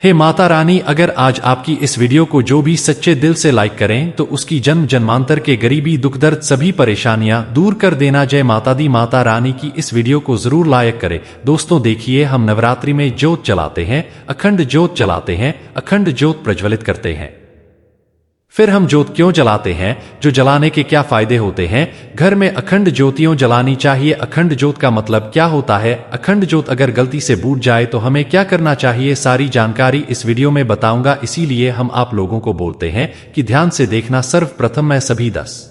हे माता रानी, अगर आज आपकी इस वीडियो को जो भी सच्चे दिल से लाइक करें तो उसकी जन्म जन्मांतर के गरीबी दुख दर्द सभी परेशानियां दूर कर देना। जय माता दी। माता रानी की इस वीडियो को जरूर लाइक करें। दोस्तों देखिए, हम नवरात्रि में ज्योत जलाते हैं, अखंड ज्योत जलाते हैं, अखंड ज्योत प्रज्वलित करते हैं। फिर हम ज्योत क्यों जलाते हैं, जो जलाने के क्या फायदे होते हैं। घर में अखंड ज्योतियां जलानी चाहिए। अखंड ज्योत का मतलब क्या होता है, अखंड ज्योत अगर गलती से बूझ जाए तो हमें क्या करना चाहिए, सारी जानकारी इस वीडियो में बताऊंगा। इसीलिए हम आप लोगों को बोलते हैं कि ध्यान से देखना। सर्वप्रथम मैं सभी 10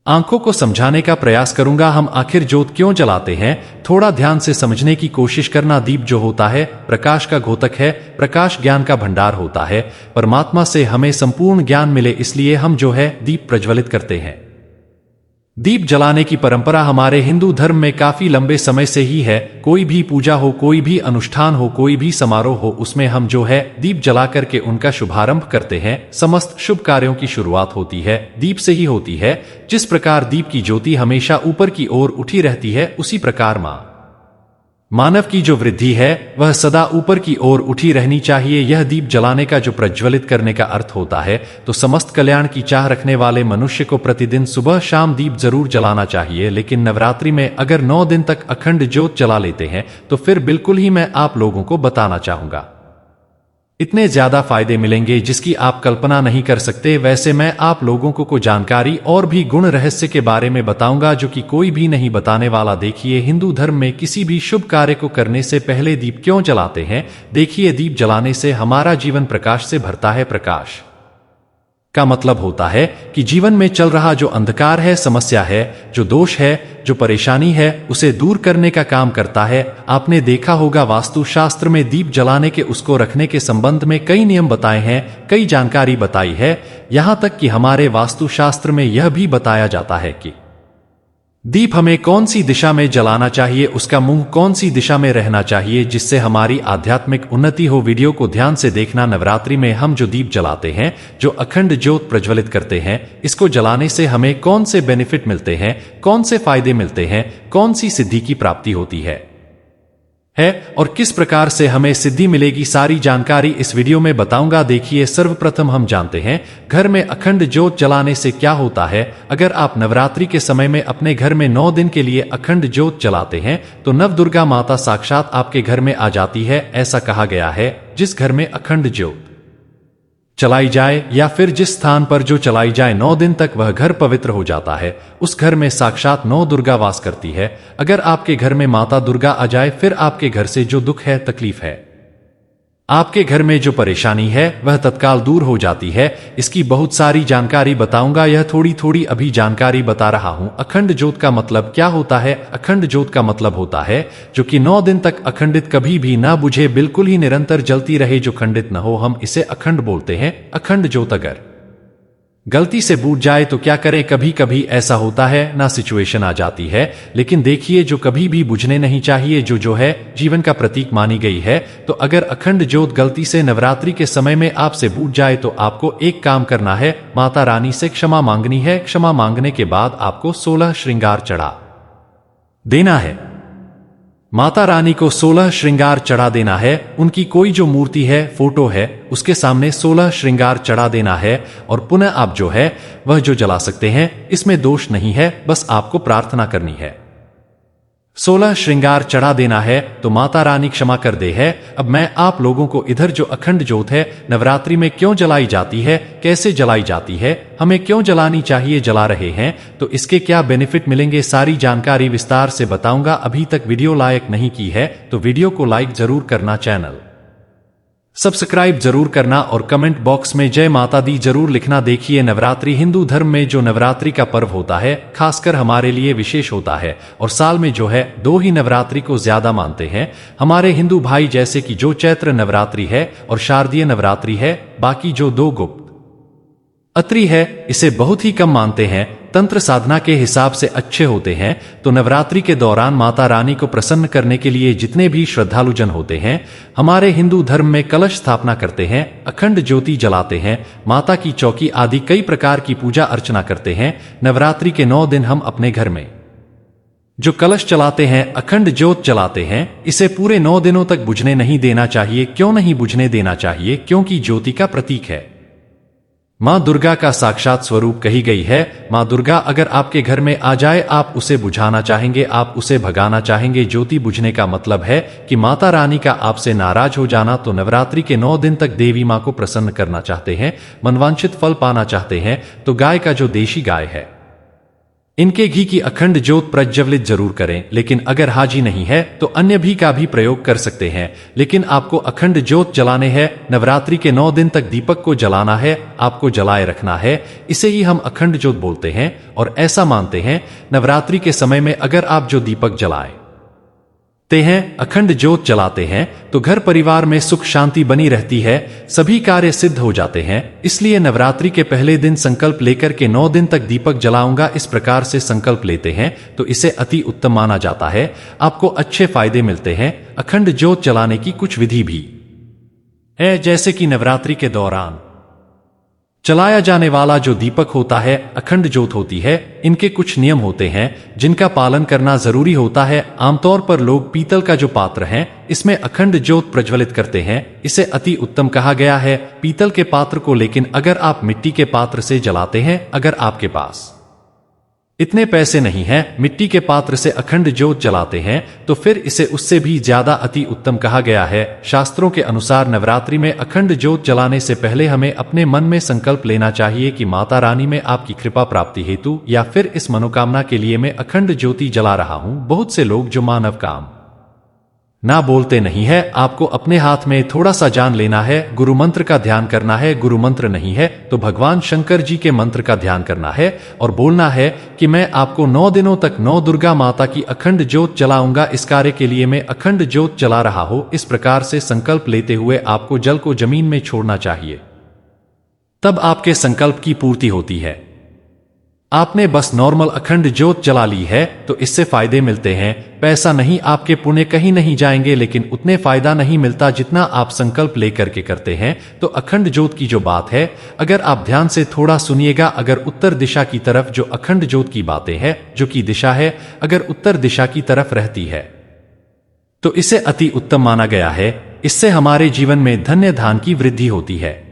आंखों को समझाने का प्रयास करूंगा। हम आखिर ज्योत क्यों जलाते हैं, थोड़ा ध्यान से समझने की कोशिश करना। दीप जो होता है प्रकाश का घोतक है, प्रकाश ज्ञान का भंडार होता है। परमात्मा से हमें संपूर्ण ज्ञान मिले, इसलिए हम जो है दीप प्रज्वलित करते हैं। दीप जलाने की परंपरा हमारे हिंदू धर्म में काफी लंबे समय से ही है। कोई भी पूजा हो, कोई भी अनुष्ठान हो, कोई भी समारोह हो, उसमें हम जो है दीप जला करके उनका शुभारंभ करते हैं। समस्त शुभ कार्यों की शुरुआत होती है दीप से ही होती है। जिस प्रकार दीप की ज्योति हमेशा ऊपर की ओर उठी रहती है, उसी प्रकार मानव की जो वृद्धि है वह सदा ऊपर की ओर उठी रहनी चाहिए। यह दीप जलाने का जो प्रज्वलित करने का अर्थ होता है, तो समस्त कल्याण की चाह रखने वाले मनुष्य को प्रतिदिन सुबह शाम दीप जरूर जलाना चाहिए। लेकिन नवरात्रि में अगर 9 दिन तक अखंड ज्योत जला लेते हैं तो फिर बिल्कुल ही मैं आप लोगों को बताना चाहूंगा, इतने ज्यादा फायदे मिलेंगे जिसकी आप कल्पना नहीं कर सकते। वैसे मैं आप लोगों को जानकारी और भी गुण रहस्य के बारे में बताऊंगा जो कि कोई भी नहीं बताने वाला। देखिए, हिंदू धर्म में किसी भी शुभ कार्य को करने से पहले दीप क्यों जलाते हैं। देखिए, दीप जलाने से हमारा जीवन प्रकाश से भरता है। प्रकाश का मतलब होता है कि जीवन में चल रहा जो अंधकार है, समस्या है, जो दोष है, जो परेशानी है, उसे दूर करने का काम करता है। आपने देखा होगा वास्तु शास्त्र में दीप जलाने के उसको रखने के संबंध में कई नियम बताए हैं, कई जानकारी बताई है। यहां तक कि हमारे वास्तु शास्त्र में यह भी बताया जाता है कि दीप हमें कौन सी दिशा में जलाना चाहिए, उसका मुंह कौन सी दिशा में रहना चाहिए, जिससे हमारी आध्यात्मिक उन्नति हो। वीडियो को ध्यान से देखना। नवरात्रि में हम जो दीप जलाते हैं, जो अखंड ज्योत प्रज्वलित करते हैं, इसको जलाने से हमें कौन से बेनिफिट मिलते हैं, कौन से फायदे मिलते हैं, कौन सी सिद्धि की प्राप्ति होती है और किस प्रकार से हमें सिद्धि मिलेगी, सारी जानकारी इस वीडियो में बताऊंगा। देखिए, सर्वप्रथम हम जानते हैं घर में अखंड ज्योत जलाने से क्या होता है। अगर आप नवरात्रि के समय में अपने घर में 9 दिन के लिए अखंड ज्योत जलाते हैं तो नवदुर्गा माता साक्षात आपके घर में आ जाती है। ऐसा कहा गया है, जिस घर में अखंड ज्योत चलाई जाए या फिर जिस स्थान पर जो चलाई जाए 9 दिन तक वह घर पवित्र हो जाता है। उस घर में साक्षात 9 दुर्गा वास करती है। अगर आपके घर में माता दुर्गा आ जाए, फिर आपके घर से जो दुख है, तकलीफ है, आपके घर में जो परेशानी है, वह तत्काल दूर हो जाती है। इसकी बहुत सारी जानकारी बताऊंगा, यह थोड़ी थोड़ी अभी जानकारी बता रहा हूं। अखंड ज्योत का मतलब क्या होता है। अखंड ज्योत का मतलब होता है जो कि 9 दिन तक अखंडित, कभी भी ना बुझे, बिल्कुल ही निरंतर जलती रहे, जो खंडित न हो। हम इसे अखंड बोलते हैं। अखंड ज्योत अगर गलती से बूझ जाए तो क्या करें। कभी कभी ऐसा होता है ना, सिचुएशन आ जाती है, लेकिन देखिए, जो कभी भी बुझने नहीं चाहिए, जो है जीवन का प्रतीक मानी गई है। तो अगर अखंड ज्योत गलती से नवरात्रि के समय में आपसे बूझ जाए तो आपको एक काम करना है, माता रानी से क्षमा मांगनी है। क्षमा मांगने के बाद आपको 16 श्रृंगार चढ़ा देना है। माता रानी को 16 श्रृंगार चढ़ा देना है। उनकी कोई जो मूर्ति है, फोटो है, उसके सामने 16 श्रृंगार चढ़ा देना है। और पुनः आप जो है वह जो जला सकते हैं, इसमें दोष नहीं है, बस आपको प्रार्थना करनी है। 16 श्रृंगार चढ़ा देना है तो माता रानी क्षमा कर दे है। अब मैं आप लोगों को इधर जो अखंड ज्योत है नवरात्रि में क्यों जलाई जाती है, कैसे जलाई जाती है, हमें क्यों जलानी चाहिए, जला रहे हैं तो इसके क्या बेनिफिट मिलेंगे, सारी जानकारी विस्तार से बताऊंगा। अभी तक वीडियो लाइक नहीं की है तो वीडियो को लाइक जरूर करना, चैनल सब्सक्राइब जरूर करना और कमेंट बॉक्स में जय माता दी जरूर लिखना। देखिए, नवरात्रि हिंदू धर्म में जो नवरात्रि का पर्व होता है, खासकर हमारे लिए विशेष होता है। और साल में जो है 2 ही नवरात्रि को ज्यादा मानते हैं हमारे हिंदू भाई, जैसे कि जो चैत्र नवरात्रि है और शारदीय नवरात्रि है। बाकी जो 2 गुप्त अत्रि है, इसे बहुत ही कम मानते हैं। तंत्र साधना के हिसाब से अच्छे होते हैं। तो नवरात्रि के दौरान माता रानी को प्रसन्न करने के लिए जितने भी श्रद्धालुजन होते हैं, हमारे हिंदू धर्म में कलश स्थापना करते हैं, अखंड ज्योति जलाते हैं, माता की चौकी आदि कई प्रकार की पूजा अर्चना करते हैं। नवरात्रि के 9 दिन हम अपने घर में जो कलश चलाते हैं, अखंड ज्योत जलाते हैं, इसे पूरे 9 दिनों तक बुझने नहीं देना चाहिए। क्यों नहीं बुझने देना चाहिए? क्योंकि ज्योति का प्रतीक है, मां दुर्गा का साक्षात स्वरूप कही गई है। मां दुर्गा अगर आपके घर में आ जाए, आप उसे बुझाना चाहेंगे, आप उसे भगाना चाहेंगे। ज्योति बुझने का मतलब है कि माता रानी का आपसे नाराज हो जाना। तो नवरात्रि के 9 दिन तक देवी मां को प्रसन्न करना चाहते हैं, मनवांछित फल पाना चाहते हैं, तो गाय का जो देशी गाय है, इनके घी की अखंड ज्योत प्रज्वलित जरूर करें। लेकिन अगर हाजी नहीं है तो अन्य भी का भी प्रयोग कर सकते हैं। लेकिन आपको अखंड ज्योत जलाने हैं। नवरात्रि के 9 दिन तक दीपक को जलाना है, आपको जलाए रखना है। इसे ही हम अखंड ज्योत बोलते हैं। और ऐसा मानते हैं, नवरात्रि के समय में अगर आप जो दीपक जलाए हैं, अखंड ज्योत जलाते हैं, तो घर परिवार में सुख शांति बनी रहती है, सभी कार्य सिद्ध हो जाते हैं। इसलिए नवरात्रि के पहले दिन संकल्प लेकर के 9 दिन तक दीपक जलाऊंगा, इस प्रकार से संकल्प लेते हैं तो इसे अति उत्तम माना जाता है। आपको अच्छे फायदे मिलते हैं। अखंड ज्योत जलाने की कुछ विधि भी है, जैसे कि नवरात्रि के दौरान चलाया जाने वाला जो दीपक होता है, अखंड ज्योत होती है, इनके कुछ नियम होते हैं जिनका पालन करना जरूरी होता है। आमतौर पर लोग पीतल का जो पात्र है, इसमें अखंड ज्योत प्रज्वलित करते हैं, इसे अति उत्तम कहा गया है, पीतल के पात्र को। लेकिन अगर आप मिट्टी के पात्र से जलाते हैं, अगर आपके पास इतने पैसे नहीं हैं, मिट्टी के पात्र से अखंड ज्योत जलाते हैं, तो फिर इसे उससे भी ज्यादा अति उत्तम कहा गया है। शास्त्रों के अनुसार नवरात्रि में अखंड ज्योत जलाने से पहले हमें अपने मन में संकल्प लेना चाहिए कि माता रानी में आपकी कृपा प्राप्ति हेतु या फिर इस मनोकामना के लिए मैं अखंड ज्योति जला रहा हूं। बहुत से लोग जो मानव काम ना बोलते नहीं है, आपको अपने हाथ में थोड़ा सा जान लेना है, गुरु मंत्र का ध्यान करना है। गुरु मंत्र नहीं है तो भगवान शंकर जी के मंत्र का ध्यान करना है और बोलना है कि मैं आपको 9 दिनों तक 9 दुर्गा माता की अखंड ज्योत जलाऊंगा, इस कार्य के लिए मैं अखंड ज्योत जला रहा हूं। इस प्रकार से संकल्प लेते हुए आपको जल को जमीन में छोड़ना चाहिए, तब आपके संकल्प की पूर्ति होती है। आपने बस नॉर्मल अखंड ज्योत जला ली है तो इससे फायदे मिलते हैं, पैसा नहीं, आपके पुण्य कहीं नहीं जाएंगे, लेकिन उतने फायदा नहीं मिलता जितना आप संकल्प लेकर के करते हैं। तो अखंड ज्योत की जो बात है, अगर आप ध्यान से थोड़ा सुनिएगा, अगर उत्तर दिशा की तरफ जो अखंड ज्योत की बातें हैं, जो की दिशा है, अगर उत्तर दिशा की तरफ रहती है तो इसे अति उत्तम माना गया है। इससे हमारे जीवन में धन्य धान की वृद्धि होती है।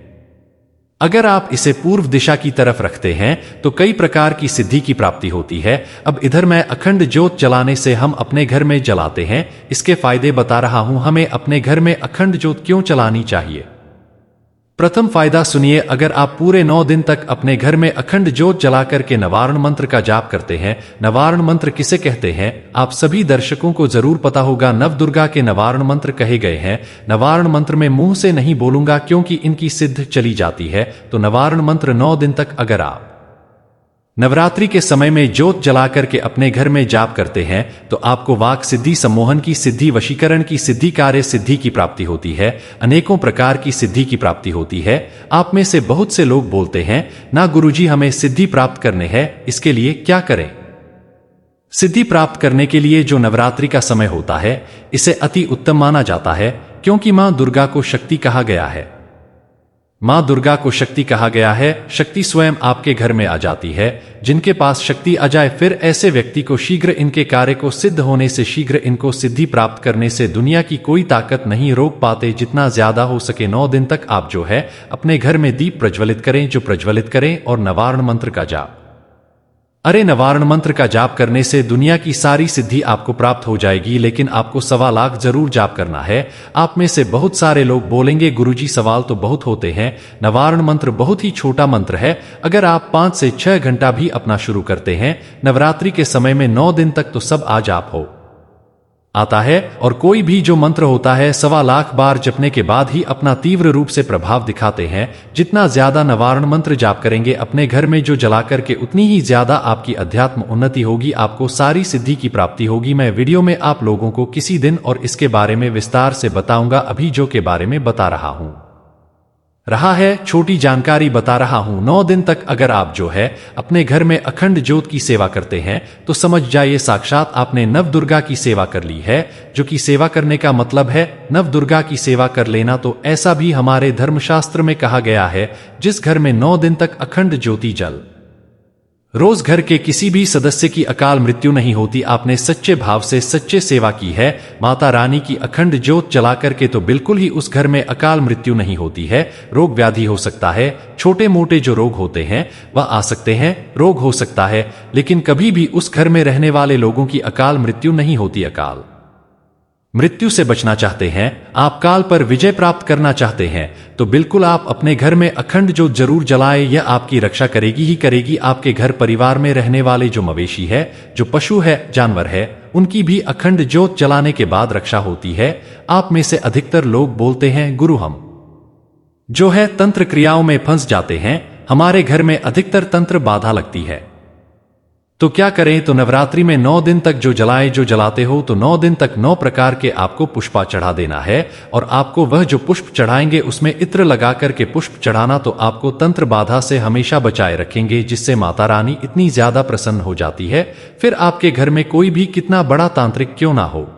अगर आप इसे पूर्व दिशा की तरफ रखते हैं तो कई प्रकार की सिद्धि की प्राप्ति होती है। अब इधर मैं अखंड ज्योत जलाने से हम अपने घर में जलाते हैं, इसके फायदे बता रहा हूं। हमें अपने घर में अखंड ज्योत क्यों जलानी चाहिए? प्रथम फायदा सुनिए, अगर आप पूरे 9 दिन तक अपने घर में अखंड ज्योत जला करके नवारण मंत्र का जाप करते हैं। नवारण मंत्र किसे कहते हैं, आप सभी दर्शकों को जरूर पता होगा। नव दुर्गा के नवारण मंत्र कहे गए हैं। नवारण मंत्र में मुंह से नहीं बोलूंगा क्योंकि इनकी सिद्ध चली जाती है। तो नवारण मंत्र 9 दिन तक अगर आप नवरात्रि के समय में ज्योत जला करके अपने घर में जाप करते हैं तो आपको वाक सिद्धि, सम्मोहन की सिद्धि, वशीकरण की सिद्धि, कार्य सिद्धि की प्राप्ति होती है, अनेकों प्रकार की सिद्धि की प्राप्ति होती है। आप में से बहुत से लोग बोलते हैं, ना गुरुजी हमें सिद्धि प्राप्त करने हैं, इसके लिए क्या करें? सिद्धि प्राप्त करने के लिए जो नवरात्रि का समय होता है, इसे अति उत्तम माना जाता है, क्योंकि मां दुर्गा को शक्ति कहा गया है। मां दुर्गा को शक्ति कहा गया है, शक्ति स्वयं आपके घर में आ जाती है। जिनके पास शक्ति आ जाए, फिर ऐसे व्यक्ति को शीघ्र इनके कार्य को सिद्ध होने से, शीघ्र इनको सिद्धि प्राप्त करने से दुनिया की कोई ताकत नहीं रोक पाते। जितना ज्यादा हो सके 9 दिन तक आप जो है अपने घर में दीप प्रज्वलित करें, जो प्रज्वलित करें, और नवारण मंत्र का जाप। अरे नवारण मंत्र का जाप करने से दुनिया की सारी सिद्धि आपको प्राप्त हो जाएगी, लेकिन आपको 1.25 लाख जरूर जाप करना है। आप में से बहुत सारे लोग बोलेंगे, गुरुजी सवाल तो बहुत होते हैं, नवारण मंत्र बहुत ही छोटा मंत्र है। अगर आप 5 से 6 घंटा भी अपना शुरू करते हैं नवरात्रि के समय में 9 दिन तक, तो सब आज आप हो आता है। और कोई भी जो मंत्र होता है 1.25 लाख बार जपने के बाद ही अपना तीव्र रूप से प्रभाव दिखाते हैं। जितना ज्यादा नवारण मंत्र जाप करेंगे अपने घर में जो जला करके, उतनी ही ज्यादा आपकी अध्यात्म उन्नति होगी, आपको सारी सिद्धि की प्राप्ति होगी। मैं वीडियो में आप लोगों को किसी दिन और इसके बारे में विस्तार से बताऊंगा। अभी जो के बारे में बता रहा है, छोटी जानकारी बता रहा हूं। 9 दिन तक अगर आप जो है अपने घर में अखंड ज्योत की सेवा करते हैं तो समझ जाइए साक्षात आपने नव दुर्गा की सेवा कर ली है। जो कि सेवा करने का मतलब है नव दुर्गा की सेवा कर लेना। तो ऐसा भी हमारे धर्मशास्त्र में कहा गया है, जिस घर में 9 दिन तक अखंड ज्योति जल रोज घर के किसी भी सदस्य की अकाल मृत्यु नहीं होती। आपने सच्चे भाव से सच्चे सेवा की है, माता रानी की अखंड ज्योत जला करके, तो बिल्कुल ही उस घर में अकाल मृत्यु नहीं होती है। रोग व्याधि हो सकता है, छोटे मोटे जो रोग होते हैं वह आ सकते हैं, रोग हो सकता है, लेकिन कभी भी उस घर में रहने वाले लोगों की अकाल मृत्यु नहीं होती। अकाल मृत्यु से बचना चाहते हैं, आप काल पर विजय प्राप्त करना चाहते हैं, तो बिल्कुल आप अपने घर में अखंड ज्योत जरूर जलाएं। यह आपकी रक्षा करेगी ही करेगी। आपके घर परिवार में रहने वाले जो मवेशी है, जो पशु है, जानवर है, उनकी भी अखंड ज्योत जलाने के बाद रक्षा होती है। आप में से अधिकतर लोग बोलते हैं, गुरु हम जो है तंत्र क्रियाओं में फंस जाते हैं, हमारे घर में अधिकतर तंत्र बाधा लगती है, तो क्या करें? तो नवरात्रि में 9 दिन तक जो जलाते हो, तो 9 दिन तक 9 प्रकार के आपको पुष्पा चढ़ा देना है। और आपको वह जो पुष्प चढ़ाएंगे उसमें इत्र लगा करके पुष्प चढ़ाना, तो आपको तंत्र बाधा से हमेशा बचाए रखेंगे, जिससे माता रानी इतनी ज्यादा प्रसन्न हो जाती है। फिर आपके घर में कोई भी कितना बड़ा तांत्रिक क्यों ना हो,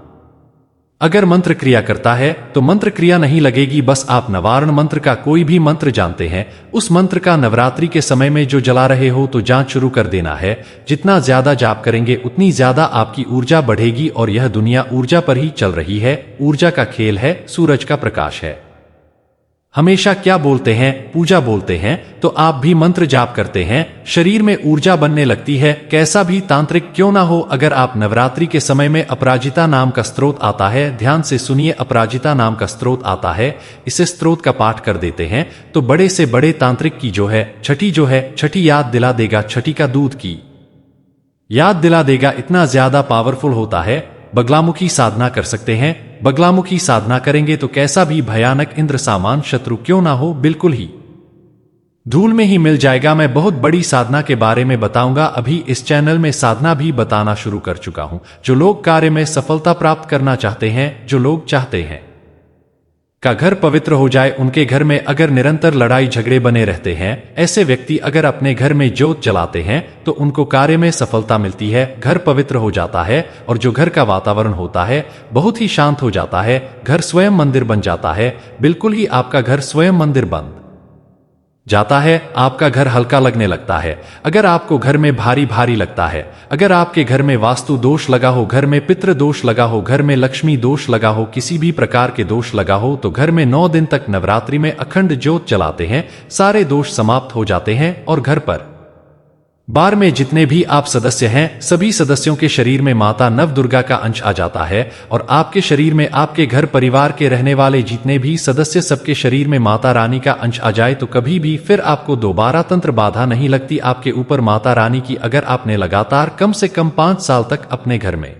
अगर मंत्र क्रिया करता है तो मंत्र क्रिया नहीं लगेगी। बस आप नवारण मंत्र का कोई भी मंत्र जानते हैं, उस मंत्र का नवरात्रि के समय में जो जला रहे हो, तो जांच शुरू कर देना है। जितना ज्यादा जाप करेंगे उतनी ज्यादा आपकी ऊर्जा बढ़ेगी, और यह दुनिया ऊर्जा पर ही चल रही है। ऊर्जा का खेल है, सूरज का प्रकाश है। हमेशा क्या बोलते हैं? पूजा बोलते हैं, तो आप भी मंत्र जाप करते हैं, शरीर में ऊर्जा बनने लगती है। कैसा भी तांत्रिक क्यों ना हो, अगर आप नवरात्रि के समय में अपराजिता नाम का स्त्रोत आता है, ध्यान से सुनिए, अपराजिता नाम का स्त्रोत आता है, इसे स्त्रोत का पाठ कर देते हैं, तो बड़े से बड़े तांत्रिक की जो है छठी याद दिला देगा। छठी का दूध की याद दिला देगा। इतना ज्यादा पावरफुल होता है। बगलामुखी साधना कर सकते हैं। बगलामुखी साधना करेंगे तो कैसा भी भयानक इंद्र सामान शत्रु क्यों ना हो, बिल्कुल ही धूल में ही मिल जाएगा। मैं बहुत बड़ी साधना के बारे में बताऊंगा। अभी इस चैनल में साधना भी बताना शुरू कर चुका हूं। जो लोग कार्य में सफलता प्राप्त करना चाहते हैं, जो लोग चाहते हैं का घर पवित्र हो जाए, उनके घर में अगर निरंतर लड़ाई झगड़े बने रहते हैं, ऐसे व्यक्ति अगर अपने घर में ज्योत जलाते हैं तो उनको कार्य में सफलता मिलती है, घर पवित्र हो जाता है, और जो घर का वातावरण होता है बहुत ही शांत हो जाता है। घर स्वयं मंदिर बन जाता है। बिल्कुल ही आपका घर स्वयं मंदिर बन जाता है। आपका घर हल्का लगने लगता है। अगर आपको घर में भारी भारी लगता है, अगर आपके घर में वास्तु दोष लगा हो, घर में पितृ दोष लगा हो, घर में लक्ष्मी दोष लगा हो, किसी भी प्रकार के दोष लगा हो, तो घर में 9 दिन तक नवरात्रि में अखंड ज्योत जलाते हैं, सारे दोष समाप्त हो जाते हैं। और घर पर बार में जितने भी आप सदस्य हैं, सभी सदस्यों के शरीर में माता नव दुर्गा का अंश आ जाता है। और आपके शरीर में आपके घर परिवार के रहने वाले जितने भी सदस्य, सबके शरीर में माता रानी का अंश आ जाए, तो कभी भी फिर आपको दोबारा तंत्र बाधा नहीं लगती आपके ऊपर माता रानी की। अगर आपने लगातार कम से कम 5 साल तक अपने घर में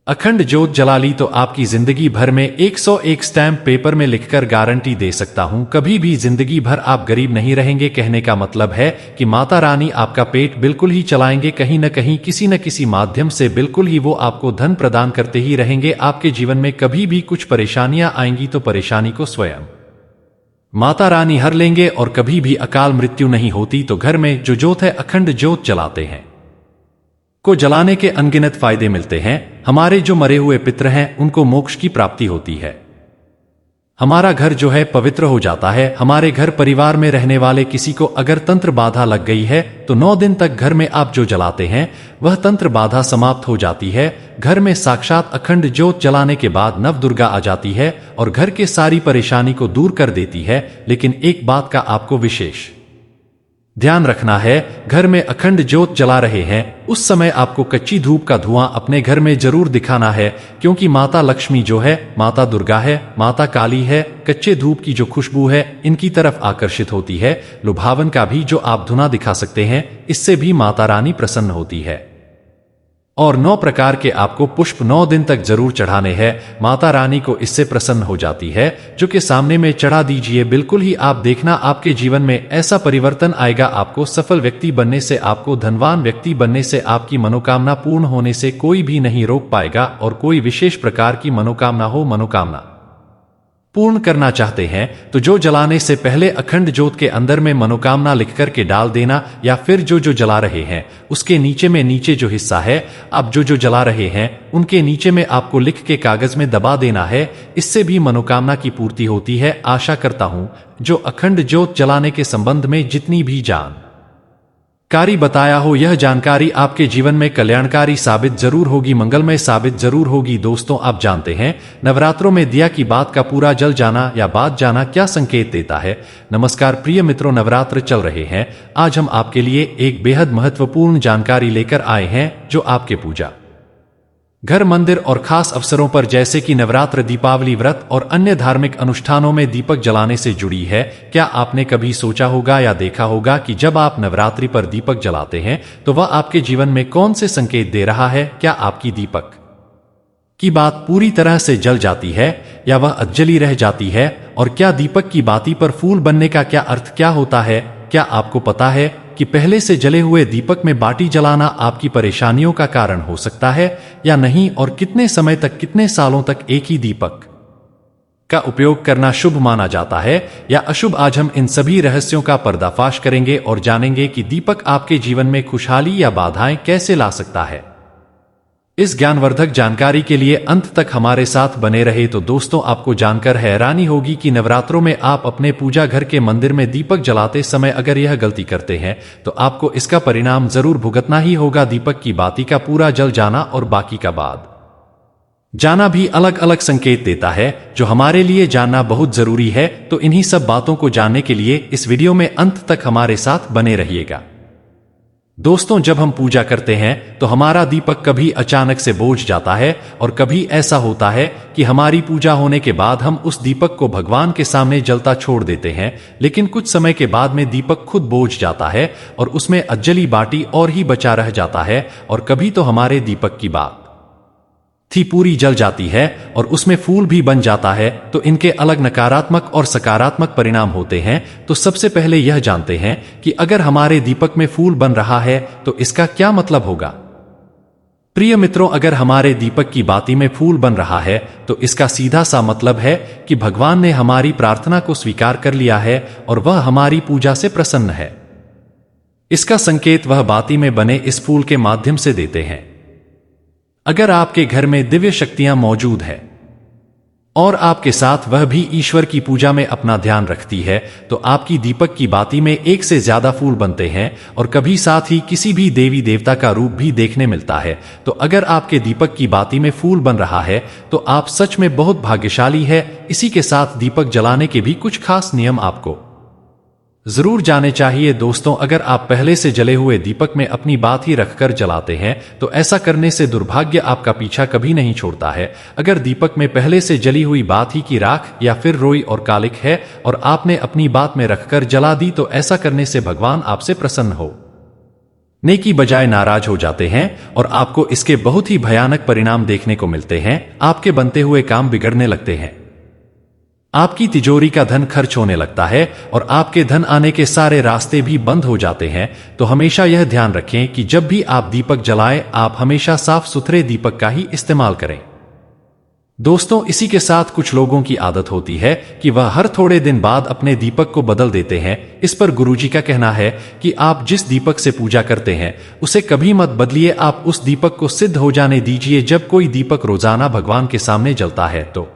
अखंड ज्योत जला ली, तो आपकी जिंदगी भर में 101 स्टैम्प पेपर में लिखकर गारंटी दे सकता हूं, कभी भी जिंदगी भर आप गरीब नहीं रहेंगे। कहने का मतलब है कि माता रानी आपका पेट बिल्कुल ही चलाएंगे, कहीं न कहीं किसी न किसी माध्यम से बिल्कुल ही वो आपको धन प्रदान करते ही रहेंगे। आपके जीवन में कभी भी कुछ परेशानियां आएंगी तो परेशानी को स्वयं माता रानी हर लेंगे, और कभी भी अकाल मृत्यु नहीं होती। तो घर में जो ज्योत है, अखंड ज्योत जलाते हैं को जलाने के अनगिनत फायदे मिलते हैं। हमारे जो मरे हुए पितृ हैं उनको मोक्ष की प्राप्ति होती है। हमारा घर जो है पवित्र हो जाता है। हमारे घर परिवार में रहने वाले किसी को अगर तंत्र बाधा लग गई है, तो 9 दिन तक घर में आप जो जलाते हैं वह तंत्र बाधा समाप्त हो जाती है। घर में साक्षात अखंड ज्योत जलाने के बाद नव दुर्गा आ जाती है और घर के सारी परेशानी को दूर कर देती है। लेकिन एक बात का आपको विशेष ध्यान रखना है, घर में अखंड ज्योत जला रहे हैं उस समय आपको कच्ची धूप का धुआं अपने घर में जरूर दिखाना है, क्योंकि माता लक्ष्मी जो है, माता दुर्गा है, माता काली है, कच्चे धूप की जो खुशबू है इनकी तरफ आकर्षित होती है। लुभावन का भी जो आप धुना दिखा सकते हैं, इससे भी माता रानी प्रसन्न होती है। और 9 प्रकार के आपको पुष्प 9 दिन तक जरूर चढ़ाने हैं। माता रानी को इससे प्रसन्न हो जाती है, जो कि सामने में चढ़ा दीजिए। बिल्कुल ही आप देखना आपके जीवन में ऐसा परिवर्तन आएगा। आपको सफल व्यक्ति बनने से, आपको धनवान व्यक्ति बनने से, आपकी मनोकामना पूर्ण होने से कोई भी नहीं रोक पाएगा। और कोई विशेष प्रकार की मनोकामना हो, मनोकामना पूर्ण करना चाहते हैं तो जो जलाने से पहले अखंड ज्योत के अंदर में मनोकामना लिख करके डाल देना, या फिर जो जला रहे हैं उसके नीचे में, नीचे जो हिस्सा है आप जो जला रहे हैं उनके नीचे में आपको लिख के कागज में दबा देना है। इससे भी मनोकामना की पूर्ति होती है। आशा करता हूं जो अखंड ज्योत जलाने के संबंध में जितनी भी कारी बताया हो। यह जानकारी आपके जीवन में कल्याणकारी साबित जरूर होगी, मंगलमय साबित जरूर होगी। दोस्तों, आप जानते हैं नवरात्रों में दिया की बात का पूरा जल जाना या बात जाना क्या संकेत देता है। नमस्कार प्रिय मित्रों, नवरात्र चल रहे हैं। आज हम आपके लिए एक बेहद महत्वपूर्ण जानकारी लेकर आए हैं जो आपके पूजा घर, मंदिर और खास अवसरों पर जैसे कि नवरात्र, दीपावली व्रत और अन्य धार्मिक अनुष्ठानों में दीपक जलाने से जुड़ी है। क्या आपने कभी सोचा होगा या देखा होगा कि जब आप नवरात्रि पर दीपक जलाते हैं तो वह आपके जीवन में कौन से संकेत दे रहा है? क्या आपकी दीपक की बात पूरी तरह से जल जाती है या वह अधजली रह जाती है? और क्या दीपक की बाती पर फूल बनने का क्या अर्थ क्या होता है? क्या आपको पता है कि पहले से जले हुए दीपक में बाती जलाना आपकी परेशानियों का कारण हो सकता है या नहीं? और कितने समय तक, कितने सालों तक एक ही दीपक का उपयोग करना शुभ माना जाता है या अशुभ? आज हम इन सभी रहस्यों का पर्दाफाश करेंगे और जानेंगे कि दीपक आपके जीवन में खुशहाली या बाधाएं कैसे ला सकता है। इस ज्ञानवर्धक जानकारी के लिए अंत तक हमारे साथ बने रहे। तो दोस्तों, आपको जानकर हैरानी होगी कि नवरात्रों में आप अपने पूजा घर के मंदिर में दीपक जलाते समय अगर यह गलती करते हैं तो आपको इसका परिणाम जरूर भुगतना ही होगा। दीपक की बाती का पूरा जल जाना और बाकी का बाद जाना भी अलग अलग संकेत देता है जो हमारे लिए जानना बहुत जरूरी है। तो इन्हीं सब बातों को जानने के लिए इस वीडियो में अंत तक हमारे साथ बने रहिएगा। दोस्तों, जब हम पूजा करते हैं तो हमारा दीपक कभी अचानक से बुझ जाता है और कभी ऐसा होता है कि हमारी पूजा होने के बाद हम उस दीपक को भगवान के सामने जलता छोड़ देते हैं। लेकिन कुछ समय के बाद में दीपक खुद बुझ जाता है और उसमें अधजली बाटी और ही बचा रह जाता है। और कभी तो हमारे दीपक की बात थी पूरी जल जाती है और उसमें फूल भी बन जाता है। तो इनके अलग नकारात्मक और सकारात्मक परिणाम होते हैं। तो सबसे पहले यह जानते हैं कि अगर हमारे दीपक में फूल बन रहा है तो इसका क्या मतलब होगा। प्रिय मित्रों, अगर हमारे दीपक की बाती में फूल बन रहा है तो इसका सीधा सा मतलब है कि भगवान ने हमारी प्रार्थना को स्वीकार कर लिया है और वह हमारी पूजा से प्रसन्न है। इसका संकेत वह बाती में बने इस फूल के माध्यम से देते हैं। अगर आपके घर में दिव्य शक्तियां मौजूद है और आपके साथ वह भी ईश्वर की पूजा में अपना ध्यान रखती है तो आपकी दीपक की बाती में एक से ज्यादा फूल बनते हैं और कभी साथ ही किसी भी देवी देवता का रूप भी देखने मिलता है। तो अगर आपके दीपक की बाती में फूल बन रहा है तो आप सच में बहुत भाग्यशाली है। इसी के साथ दीपक जलाने के भी कुछ खास नियम आपको जरूर जाने चाहिए। दोस्तों, अगर आप पहले से जले हुए दीपक में अपनी बात ही रखकर जलाते हैं तो ऐसा करने से दुर्भाग्य आपका पीछा कभी नहीं छोड़ता है। अगर दीपक में पहले से जली हुई बात ही की राख या फिर रोई और कालिक है और आपने अपनी बात में रखकर जला दी तो ऐसा करने से भगवान आपसे प्रसन्न हो ने की बजाय नाराज हो जाते हैं और आपको इसके बहुत ही भयानक परिणाम देखने को मिलते हैं। आपके बनते हुए काम बिगड़ने लगते हैं, आपकी तिजोरी का धन खर्च होने लगता है और आपके धन आने के सारे रास्ते भी बंद हो जाते हैं। तो हमेशा यह ध्यान रखें कि जब भी आप दीपक जलाएं आप हमेशा साफ सुथरे दीपक का ही इस्तेमाल करें। दोस्तों, इसी के साथ कुछ लोगों की आदत होती है कि वह हर थोड़े दिन बाद अपने दीपक को बदल देते हैं। इस पर गुरुजी का कहना है कि आप जिस दीपक से पूजा करते हैं उसे कभी मत बदलिए। आप उस दीपक को सिद्ध हो जाने दीजिए। जब कोई दीपक रोजाना भगवान के सामने जलता है तो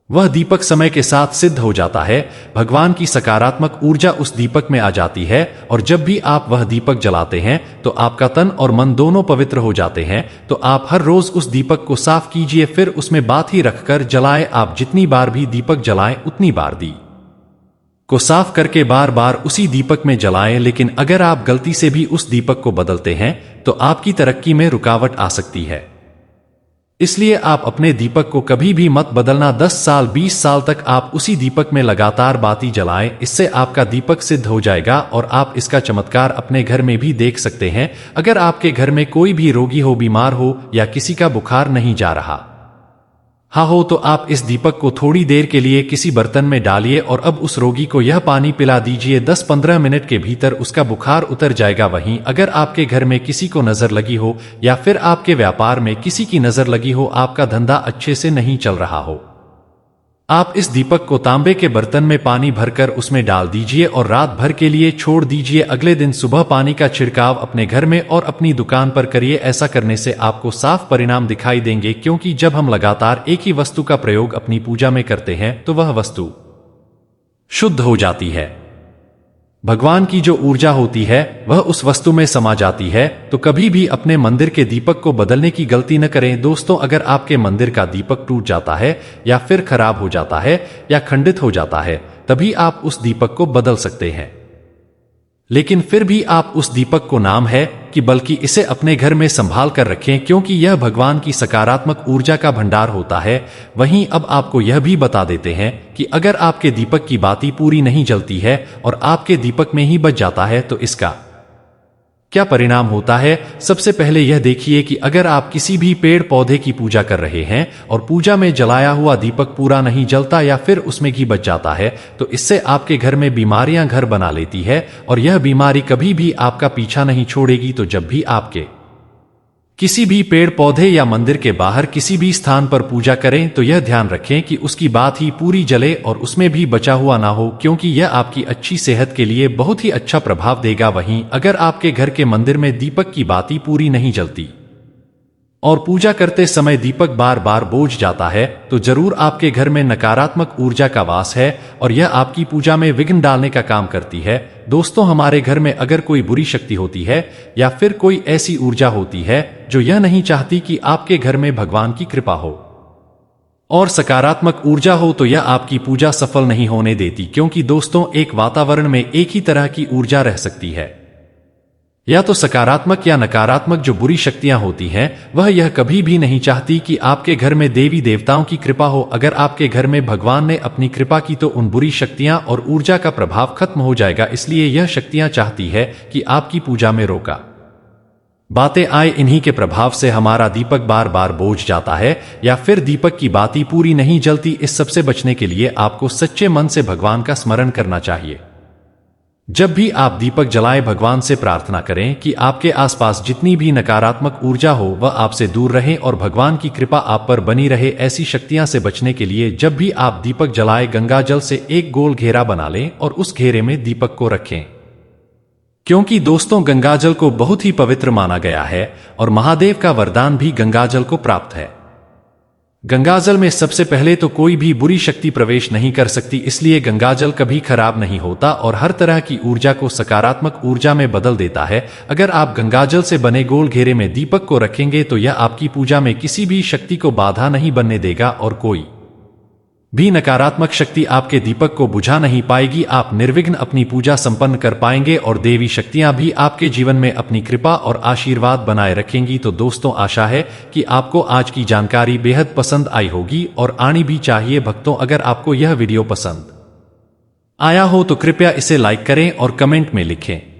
वह दीपक समय के साथ सिद्ध हो जाता है। भगवान की सकारात्मक ऊर्जा उस दीपक में आ जाती है और जब भी आप वह दीपक जलाते हैं तो आपका तन और मन दोनों पवित्र हो जाते हैं। तो आप हर रोज उस दीपक को साफ कीजिए, फिर उसमें बात ही रखकर जलाएं। आप जितनी बार भी दीपक जलाएं उतनी बार दी को साफ करके बार बार उसी दीपक में जलाएं। लेकिन अगर आप गलती से भी उस दीपक को बदलते हैं तो आपकी तरक्की में रुकावट आ सकती है। इसलिए आप अपने दीपक को कभी भी मत बदलना। 10 साल 20 साल तक आप उसी दीपक में लगातार बाती जलाएं। इससे आपका दीपक सिद्ध हो जाएगा और आप इसका चमत्कार अपने घर में भी देख सकते हैं। अगर आपके घर में कोई भी रोगी हो, बीमार हो या किसी का बुखार नहीं जा रहा हो तो आप इस दीपक को थोड़ी देर के लिए किसी बर्तन में डालिए और अब उस रोगी को यह पानी पिला दीजिए। 10-15 मिनट के भीतर उसका बुखार उतर जाएगा। वहीं अगर आपके घर में किसी को नजर लगी हो या फिर आपके व्यापार में किसी की नजर लगी हो, आपका धंधा अच्छे से नहीं चल रहा हो, आप इस दीपक को तांबे के बर्तन में पानी भरकर उसमें डाल दीजिए और रात भर के लिए छोड़ दीजिए। अगले दिन सुबह पानी का छिड़काव अपने घर में और अपनी दुकान पर करिए। ऐसा करने से आपको साफ परिणाम दिखाई देंगे, क्योंकि जब हम लगातार एक ही वस्तु का प्रयोग अपनी पूजा में करते हैं तो वह वस्तु शुद्ध हो जाती है। भगवान की जो ऊर्जा होती है वह उस वस्तु में समा जाती है। तो कभी भी अपने मंदिर के दीपक को बदलने की गलती न करें दोस्तों। अगर आपके मंदिर का दीपक टूट जाता है या फिर खराब हो जाता है या खंडित हो जाता है, तभी आप उस दीपक को बदल सकते हैं। लेकिन फिर भी आप उस दीपक को नाम है कि बल्कि इसे अपने घर में संभाल कर रखें, क्योंकि यह भगवान की सकारात्मक ऊर्जा का भंडार होता है। वहीं अब आपको यह भी बता देते हैं कि अगर आपके दीपक की बाती पूरी नहीं जलती है और आपके दीपक में ही बच जाता है तो इसका क्या परिणाम होता है। सबसे पहले यह देखिए कि अगर आप किसी भी पेड़ पौधे की पूजा कर रहे हैं और पूजा में जलाया हुआ दीपक पूरा नहीं जलता या फिर उसमें घी बच जाता है, तो इससे आपके घर में बीमारियां घर बना लेती है और यह बीमारी कभी भी आपका पीछा नहीं छोड़ेगी। तो जब भी आपके किसी भी पेड़ पौधे या मंदिर के बाहर किसी भी स्थान पर पूजा करें तो यह ध्यान रखें कि उसकी बात ही पूरी जले और उसमें भी बचा हुआ ना हो, क्योंकि यह आपकी अच्छी सेहत के लिए बहुत ही अच्छा प्रभाव देगा। वहीं अगर आपके घर के मंदिर में दीपक की बाती पूरी नहीं जलती और पूजा करते समय दीपक बार बार बुझ जाता है, तो जरूर आपके घर में नकारात्मक ऊर्जा का वास है और यह आपकी पूजा में विघ्न डालने का काम करती है। दोस्तों, हमारे घर में अगर कोई बुरी शक्ति होती है या फिर कोई ऐसी ऊर्जा होती है जो यह नहीं चाहती कि आपके घर में भगवान की कृपा हो और सकारात्मक ऊर्जा हो, तो यह आपकी पूजा सफल नहीं होने देती। क्योंकि दोस्तों, एक वातावरण में एक ही तरह की ऊर्जा रह सकती है, या तो सकारात्मक या नकारात्मक। जो बुरी शक्तियां होती हैं वह यह कभी भी नहीं चाहती कि आपके घर में देवी देवताओं की कृपा हो। अगर आपके घर में भगवान ने अपनी कृपा की तो उन बुरी शक्तियां और ऊर्जा का प्रभाव खत्म हो जाएगा। इसलिए यह शक्तियां चाहती है कि आपकी पूजा में रोका बातें आए। इन्हीं के प्रभाव से हमारा दीपक बार बार बुझ जाता है या फिर दीपक की बाती पूरी नहीं जलती। इस सबसे बचने के लिए आपको सच्चे मन से भगवान का स्मरण करना चाहिए। जब भी आप दीपक जलाएं, भगवान से प्रार्थना करें कि आपके आसपास जितनी भी नकारात्मक ऊर्जा हो वह आपसे दूर रहे और भगवान की कृपा आप पर बनी रहे। ऐसी शक्तियां से बचने के लिए जब भी आप दीपक जलाएं, गंगा जल से एक गोल घेरा बना लें और उस घेरे में दीपक को रखें, क्योंकि दोस्तों गंगाजल को बहुत ही पवित्र माना गया है और महादेव का वरदान भी गंगाजल को प्राप्त है। गंगाजल में सबसे पहले तो कोई भी बुरी शक्ति प्रवेश नहीं कर सकती, इसलिए गंगाजल कभी खराब नहीं होता और हर तरह की ऊर्जा को सकारात्मक ऊर्जा में बदल देता है। अगर आप गंगाजल से बने गोल घेरे में दीपक को रखेंगे तो यह आपकी पूजा में किसी भी शक्ति को बाधा नहीं बनने देगा और कोई भी नकारात्मक शक्ति आपके दीपक को बुझा नहीं पाएगी। आप निर्विघ्न अपनी पूजा संपन्न कर पाएंगे और देवी शक्तियां भी आपके जीवन में अपनी कृपा और आशीर्वाद बनाए रखेंगी। तो दोस्तों, आशा है कि आपको आज की जानकारी बेहद पसंद आई होगी और आनी भी चाहिए। भक्तों, अगर आपको यह वीडियो पसंद आया हो तो कृपया इसे लाइक करें और कमेंट में लिखें